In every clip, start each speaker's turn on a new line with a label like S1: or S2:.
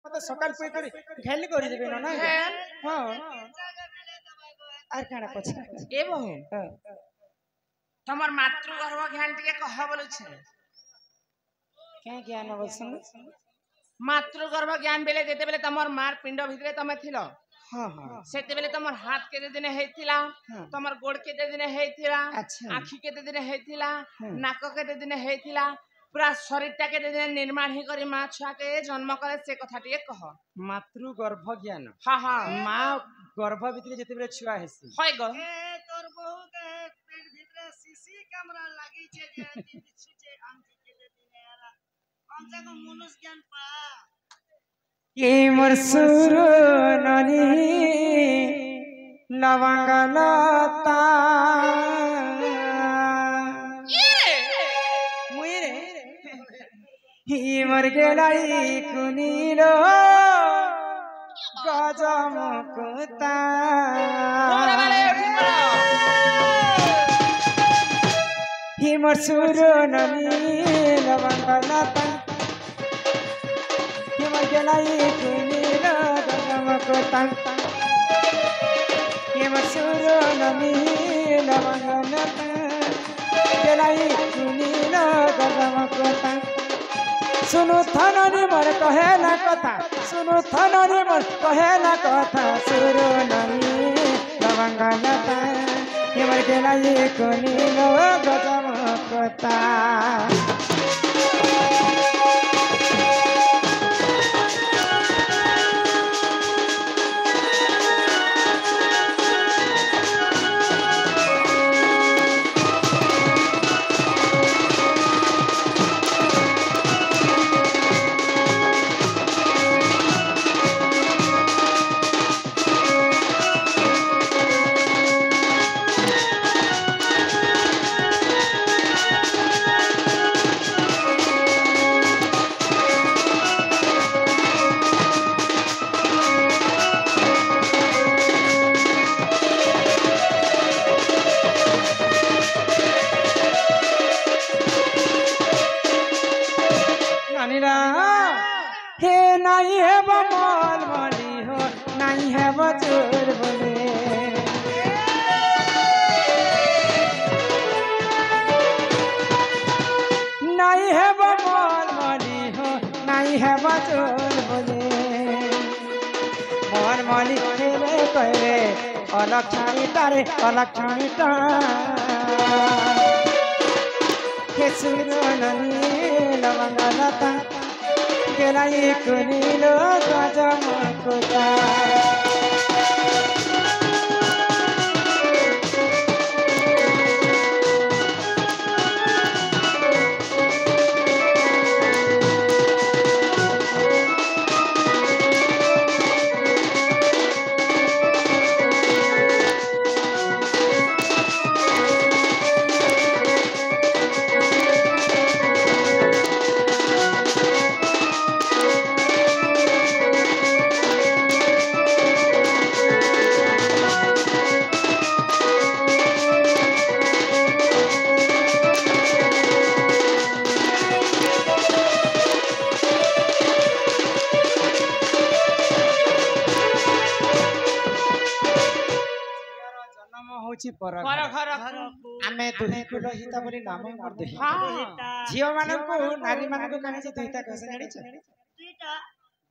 S1: मते सकाल पे करी घेल करी देबे ना हां आर काना पछा
S2: ए बहन तमर मातृ गर्भ ज्ञान टिके कह बोलै छे
S1: क्या ज्ञान बसन
S2: मातृ गर्भ ज्ञान बेले जेते बेले तमर मार पिंड भितरे तमे थिलो
S1: हां हां
S2: सेते बेले तमर हाथ के दिन हेतिला तमर गोड़ के दिन हेतिला आखी के दिन हेतिला नाक के दिन हेतिला पूरा शरीरटा के दिन निर्माण ही करी मां छुआ के जन्म करे से कथा टिके कह
S1: मातृ गर्भ ज्ञान
S2: हां हां
S1: मां गर्भ भितरे जेते बेले छुआ हेसी
S2: होय गो
S3: ए तोर बहू के पेट भितरे सीसी कैमरा लागी छे जे बिछु छे आंखी के दिने आला कम से कम मनुष्य ज्ञान पा
S1: ये मोर सुरननी लवंग लता मुइरे ही मोर गेलाई कुनीलो गजमुकुता ही मोर सुरननी लवंग लता गेलाई कुनीलो गजमुकुता ये मोर सुरननी लवंग लता गेलाई कुनीलो गजमुकुता सुनु थननी मोर कहेला कथा सुनु थननी मोर कहेला कथा सुरननी लवंग लता ये मोर गेलाई कुनीलो गजमुकुता हे नहीं है बमल मली हो नहीं है बचोर बोले नहीं है बमल मली हो नहीं है बचोर बोले मोर मली खेले करे अलक्षणी तारे अलक्षणी ता हे सुरननी लवंग लता गेलाई कुनीलो गजमुकुता आमे दुही कुल हिता बोली नाम हमर दुही झियो मानन को नारी मानन को काहे जे दुहिता कहसे जानि छ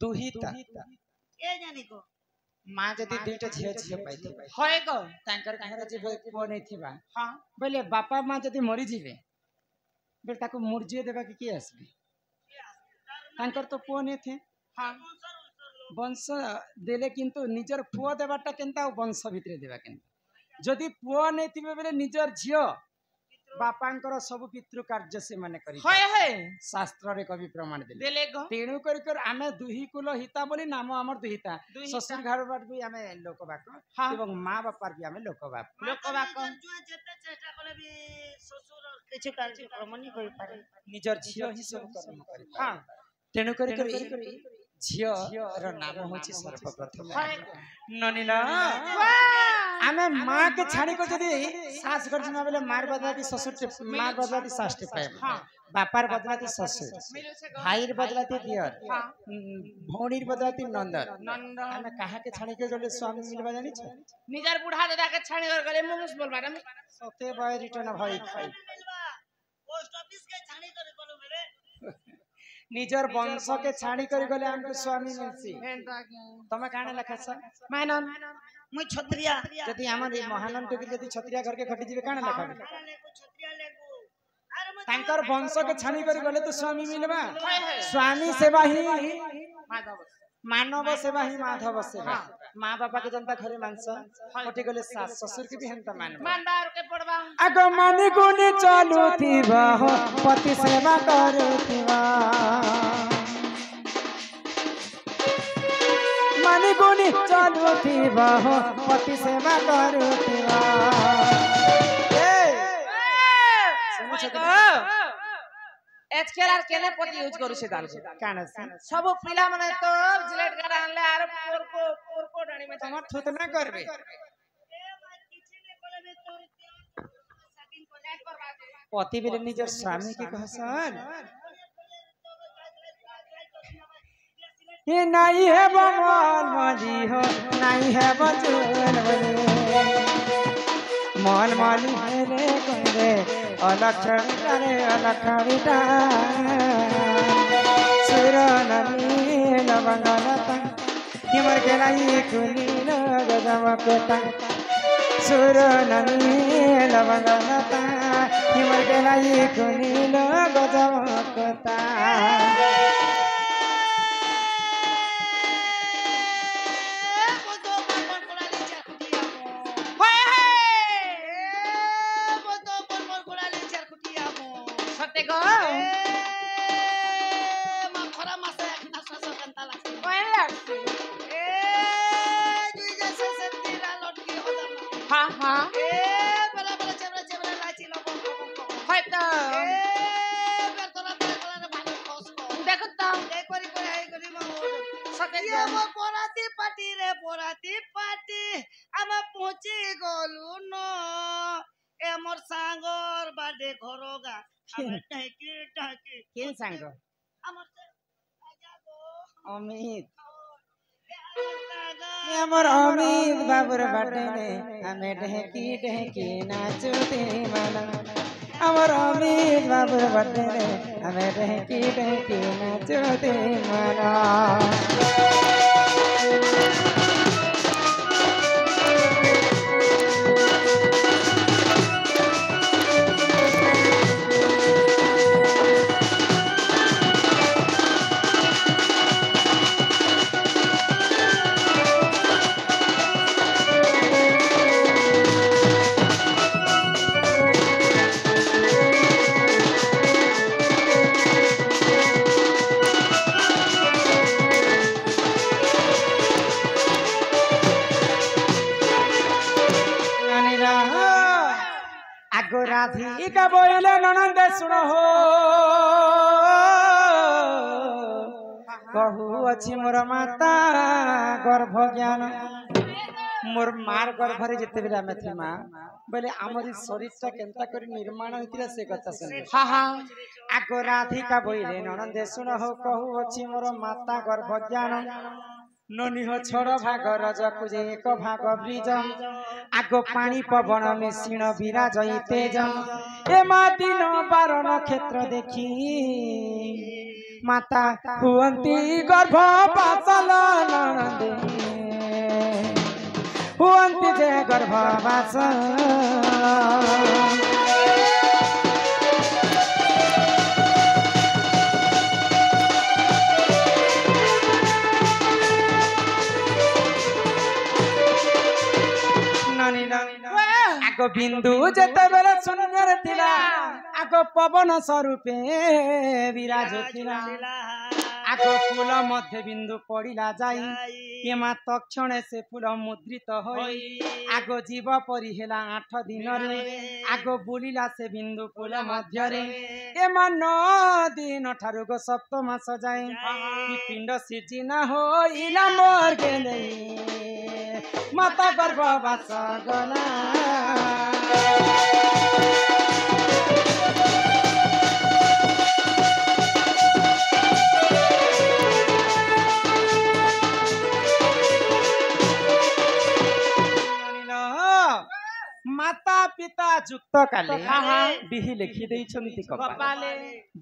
S1: दुहिता
S3: ए जानि को
S1: मां जदी दुईटा झियो झियो पाइते
S2: होय गो
S1: तांकर काहरा जे को नै थिबा हां बोले बापा मां जदी मरि जिवे बेटा ताको मुर्जिए देबा के की आसबे तांकर तो पो नै थे हां वंश देले किंतु निजर पुओ देबाटा केनता वंश भितरे देबा केनता जदि पुओ नै थिबे बेले निजर झियो बापांकर सब पितृ कार्य से माने करी
S2: होय होय
S1: शास्त्र रे कवि प्रमाण
S2: देले गो
S1: तेणु कर आमे दुही कुल हिता बोली नाम हमर दुहिता ससुर घर बात भी आमे लोकबाक एवं मां बापार भी आमे लोकबाक
S3: जो जेते चेष्टा करे भी ससुर किछु कार्य क्रम नै करि पारे
S1: निजर झियो ही सब कर्म करी हां तेणु कर झीर नाम हूँ सर्वप्रथम ननीला आमे माँ के छाड़ी को जदी सास कर जमा बेले मार बदलाती ससुर मार बदलाती सास टे पाए बापार बदलाती ससुर भाईर बदलाती दियर भौणीर बदलाती नंदन आमे कहा के छाड़ी के जले स्वामी मिलबा जानी छ
S2: निजर बुढ़ा दादा के छाड़ी कर गले मुमुस बोलबा रे
S1: सते बाय रिटर्न भाई
S3: पोस्ट ऑफिस के छाणी कर कोलो मेरे
S1: निजर वंश के छाड़ी कर गले हमको स्वामी मिलसी तमे काने लखस मानन
S3: मुई छत्रिया
S1: जदी हमर महानंद के जदी छत्रिया घर के खटी जीवे काने लखा
S3: छत्रिया लेगु अरे
S1: तांकर वंश के छाड़ी कर गले तो स्वामी मिलबा स्वामी सेवा ही मानव सेवा ही माधव सेवा माँ बापा के जनता घरे मानस कोठी गले सास ससुर के भी हंता मान
S2: मानदार के पड़वा
S1: आगो माने गुने चालू थीबा हो पति सेवा करूथीबा माने गुने चालू थीबा हो पति सेवा करूथीबा सुनो छ
S2: एचकेल आर केने पति यूज करू से दाल
S1: काना से
S2: सब पिला माने तो जिलेट गाड़ आनले आर पोरको डाणी में
S1: तमर थुत ना करबे पति बिले निजर स्वामी के कहसन ये नहीं है बमन मजी हो नहीं है बचन बने मन माली रे करे अलक्षणिता सुरननी लवंगलता हिमर केलाई कुनील गजमकता सुरननी लवंगलता हिमर केलाई कुनील गजमकता अमित हमर अमित बाबूर बाटने हमें ढेकी नाचते माना हमर अमित बाबूर बाटने हमें ढेकी नाचते माना राधिका बोले ननंद सुनो हो कहू अच्छी मोर माता गर्भ ज्ञान मोर मार गर्भ रे जिते बेला में थी मां बोले हमरी शरीर ता केनता करी निर्माण होतिला से कथा सुन
S2: हां हां
S1: आगो राधिका बोले ननंद सुनो हो कहू अच्छी मोर माता गर्भ ज्ञान ननिह छोड़ भाग रजकु जे एक भाग ब्रिज आगो पानी पवन मिश्रण विराज तेज ए माटी न बारण क्षेत्र देखी माता हुअंती गर्भ पातल ननदे हुअंती जे गर्भ वास आगो बिंदु जेते बेले सुंदर थिला आगो पवन स्वरूपे विराज थिला आगो फूल मध्य बिंदु पड़िला जाई ये मा तक्षणे से फूल मुद्रित होई आगो जीव परी हेला 8 दिन रे आगो बुलिला से बिंदु फूल मध्य रे ए मा 9 दिन ठारु गो सप्तम मास जाए ई पिंड सिर्जिना होइला मोर के नहीं माता गर्भवास गला माता पिता जुक्त काले बिहि लिखि देई छंती कपाले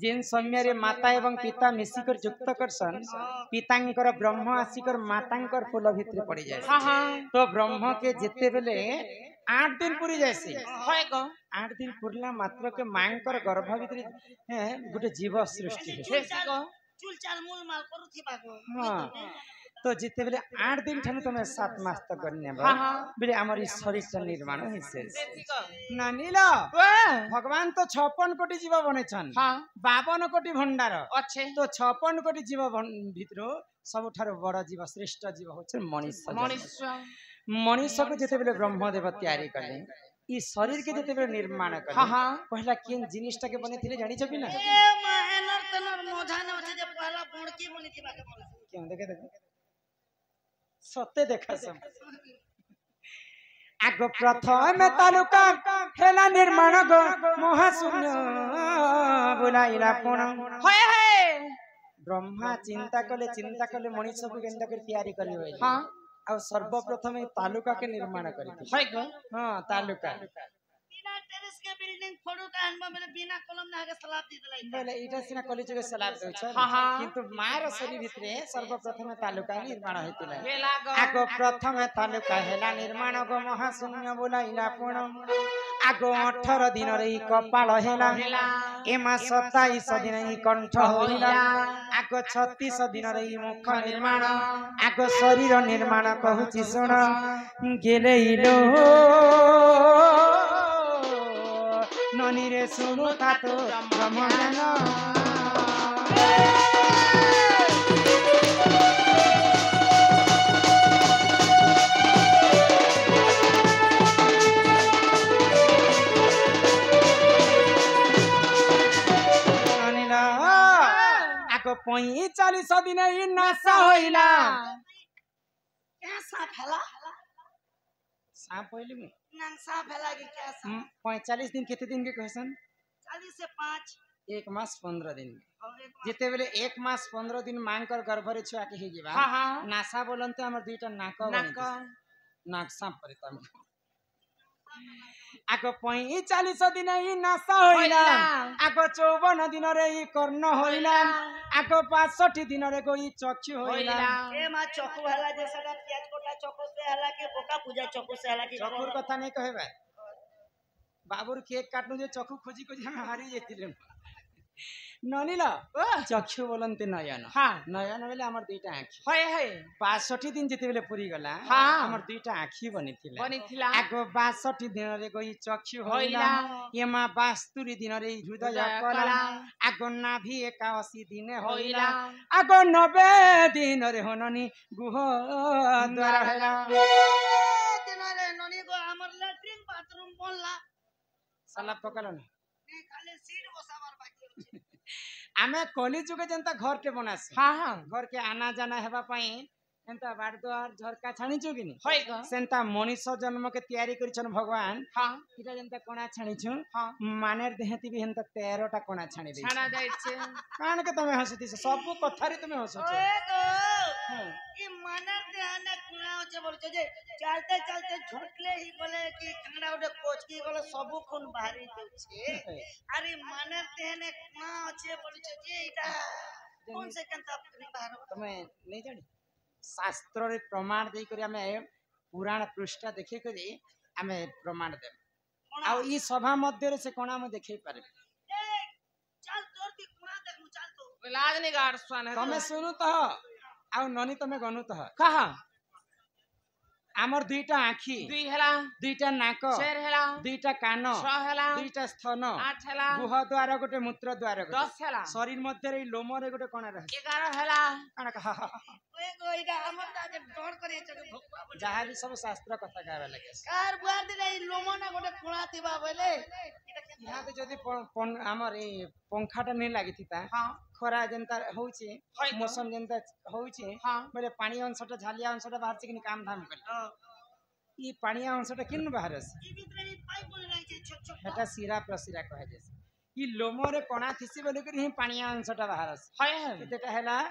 S1: जेन समय रे माता एवं पिता मिसिकर जुक्त करसन पितांकर ब्रह्म आसिकर मातांकर फूल भितर पड़ी जाय तो ब्रह्म के जेते बेले 8 दिन पूरी जायसी होय को 8 दिन पुरला मात्र के मांकर गर्भ भितर गुटे जीव सृष्टि
S3: चुल चाल मूल माल करूथि बागो
S1: हां तो जिते बेले 8 दिन ठानु तमे 7 मास तक करने बेले हमर ई शरीर का निर्माण होइसे नानीला भगवान तो 56 कोटी जीव बनेछन 52 कोटी भंडार अच्छे तो 56 कोटी जीव भितरो सबठार बड़ जीव श्रेष्ठ जीव होचे मनुष्य मनुष्य को जिते बेले ब्रह्मदेव तैयारी करले ई शरीर के जिते बेले निर्माण करले पहला केन जिनिसटा के बने थिले जानि छबि ना
S3: ए मा एनर तनर मोझा न होचे जे पहला बणकी बनि थी बाके
S1: क्यों देखे सत्य देखा सब आगो प्रथम तालुका हेला निर्माण गो महाशून्य बुलाइला पुण होय हे ब्रह्मा चिंता कले मनुष्य को केंदा कर तैयारी करले होय हां आ सर्वप्रथम तालुका के निर्माण करी होय गो हां तालुका
S3: बिना टेरेस के बिल्डिंग फोड़ू का हनबा मेरे बिना कलम ना के सलाब दी देलाई
S1: बोले इटा सिना कॉलेज के सलाब दउ छ किंतु मार शरीर भितरे सर्वप्रथम तालुका निर्माण हेतिला आगो प्रथम तालुका हेला निर्माण गो महाशून्य बोलाइला पुण आगो 18 दिन रे कपाल हेला एमा 27 दिन इ कंठ होइला आगो 36 दिन रे मुख निर्माण आगो शरीर निर्माण कहूची सुन गेलेइलो ननी रे सुनु तातो ब्रह्मज्ञान आको 45 दिन इ नासा होइला
S3: क्या सांप हला
S1: सांप होइली में
S3: नंग सांप हला के क्या सांप
S1: 45 दिन कितने दिन के कहसन
S3: 40 से 5
S1: 1 मास 15 दिन जेते बेले 1 मास 15 दिन मांकर गर्भ रे छुआ के हे जेबा नासा बोलनते हमर दुईटा नाक सांप परितम आगो 45 दिन इ नासा होइला आगो 54 दिन रे इ कर्ण होइला आगो 65 दिन रे गो इ चक्षु होइला
S3: ए मा चक्षु हला जैसा प्याज कोटा चक्षु से हला के बोका पूजा चक्षु से हला के
S1: चक्षुर कथा नहीं कहबे बाबूर केक काटनु जे चक्षु खोजी खोजी हम हारी जेतिले ननीला चक्षु बोलनते नयन नयन बेले हमर दुईटा आँखी होय होय 62 दिन जेते बेले पूरी गला हमर दुईटा आँखी बनिथिला आगो 62 दिन रे गई चक्षु होइला एमा 72 दिन रे हृदय कला आगो नाभि 81 दिन होइला आगो 90 दिन रे होननी गुह द्वार हैला
S3: दिन रे ननी गो हमर लैट्रिन बाथरूम बनला
S1: साला पकल न
S3: खाली सीट बसावर बाकी
S1: आमे कली जुगे जनता घर के बनास घर के आना जाना हेबा पई एंता बाड़ द्वार झरका छाणी छु किनी होय ग सेंता मनुष्य जन्म के तैयारी करिछन भगवान इटा जनता कोना छाणी छु मानेर देहती भी हंता 13 टा कोना छाणी दे छाना जाय छे कान के तमे हसती सब कथारी तमे हसछ
S3: ओए गो ई मानेर देहने कोना होचे बोलछ जे चलते चलते झटले ही बोले कि खंगड़ा उडे कोच की बोले सब खून बाहरी देछे अरे मानेर देहने कोना होचे बोलछ जे इटा कौन से कंता बाहर
S1: तमे नहीं जानी शास्त्र रे प्रमाण देई करी हमें पुराण पृष्ठ देखि करी हमें प्रमाण दे आ ई सभा मध्य रे से कोना में देखै पारे
S3: चल तोर दी कोना देखु चल तो
S2: लाज नहीं गाड़ सुन
S1: तमे सुनु त आ ननी तमे गनु त
S2: कहा
S1: आमर दुईटा आखी
S2: 2 ହେଲା
S1: दुईटा नाक
S2: 4 ହେଲା
S1: दुईटा कान
S2: 6 ହେଲା
S1: दुईटा स्तन
S2: 8 ହେଲା
S1: गुह द्वार गोटे मूत्र द्वार
S2: 10 ହେଲା
S1: शरीर मध्य लोम रे गोटे कण रहे
S2: 11 ହେଲା
S3: ओए गोइडा हमर ताके डर करे चके भगवा
S1: जहाँ भी सब शास्त्र कथा कहवा लगे
S3: कार बुआर दिले ई लोमना गोटे खुणा थिबा बोले
S1: यहाँ तो जदि आमर ए पंखाटा नहीं लागिथिता
S2: हां
S1: खरा जेंता होउची मौसम जेंता होउची बोले पानी अंशटा झालिया अंशटा बाहर से कि काम धाम कर ई पानी अंशटा किन बाहर से
S3: ई भीतर ई पाइप बोले रही छे छोट छोट
S1: हेटा सिरा प्रसिरा कहे जैसे ई लोमरे कणा थिसी बोले कि ही पानी अंशटा बाहर से
S2: हाय हाय
S1: एटा हैला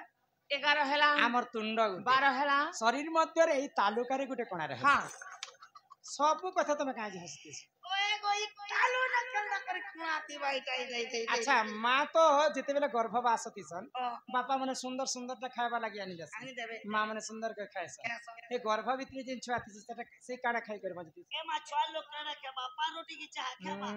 S2: 11 ହେଲା
S1: आमर तुंड
S2: 12 ହେଲା
S1: शरीर मध्य रे ई तालुका रे गुटे कणा रहे
S2: हां
S1: सब कथा तुम काहे हसते
S3: ओए गोई कालो ना खेलना करे खुणा थिबा इटा
S1: अच्छा मां तो जेते बेले गर्भवास थिसन बापा माने सुंदर सुंदर खाइबा लागि आनी जस
S3: आनी देबे
S1: मां माने सुंदर के खाइस ए गर्भ भितरी जिन छुआ थिस सेटा से काडा खाइ करबा जति
S3: ए मा छुआ लोग काना के बापा रोटी की चाह खाबा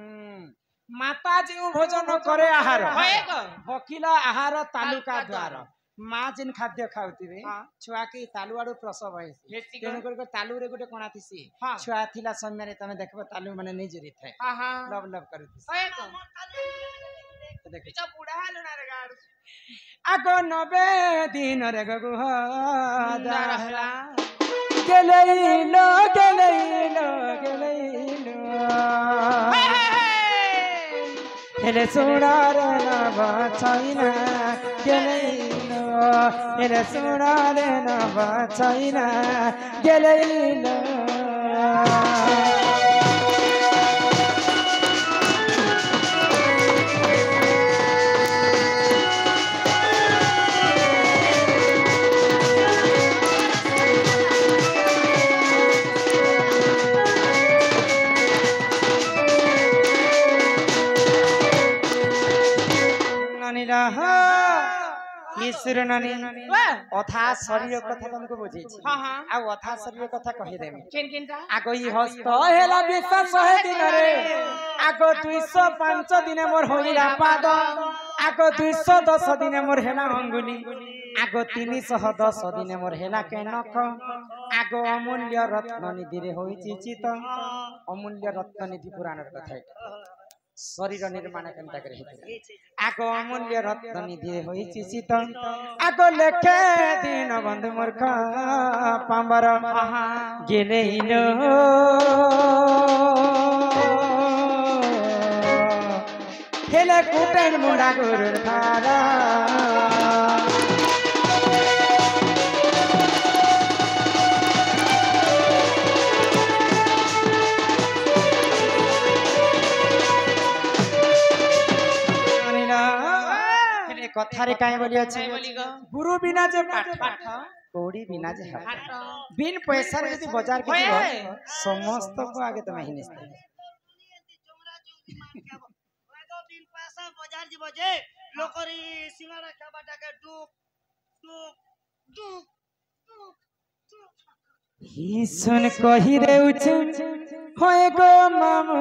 S1: माता जिउ भोजन करे आहार
S2: होए गो
S1: भकिला आहार तालुका द्वार माँ जिन खाद्य खाउतिबे छुआ के तालु आडू प्रसव है तेनु कर तालु रे गुटे कोणा थिसी छुआ थिला समय रे तमे देखबो तालु माने नै जरी थाए
S2: हां हां
S1: लब लब करूतिस
S2: होए गो
S1: देख
S2: इटा बुढ़ा हाल ना रे गाड़
S1: आगो 90 दिन रे गगु
S2: ना रहला
S1: गेलैलो हेले सुनार ना बचाइना गेलैलो हेले सुनार ना बचाइना गेलैलो ईश्वर नानी अथा शरीर कथा तुमको बुझी
S2: हां हां
S1: आ अथा शरीर कथा कहि देमी
S2: केन केनटा
S1: आगो ई हस्त हेला 100 दिन रे आगो 205 दिन मोर होइला पाद आगो 210 दिन मोर हेला अंगुली आगो 310 दिन मोर हेला केनक आगो अमूल्य रत्न निधि रे होइची चित अमूल्य रत्न निधि पुराण कथा शरीर निर्माण केनता करे आगो अमूल्य रत्न निधि होइची चित आगो लेखे दिन बंधु मूर्ख पांबर गेलेइलो हेले कुटेन मुंडा गुरुर थारा कथारे काहे बोली अछि गुरु बिना जे पाठ कोड़ी बिना जे हाट बिन पैसा रे यदि बाजार के जीव समस्त को आगे तमे ही निस्ते
S3: बिन पैसा बाजार जीव जे लोकरी सिंगाड़ा खाबाटा के डुक डुक डुक
S1: ही सुन कहि रे उछ होए गो मामू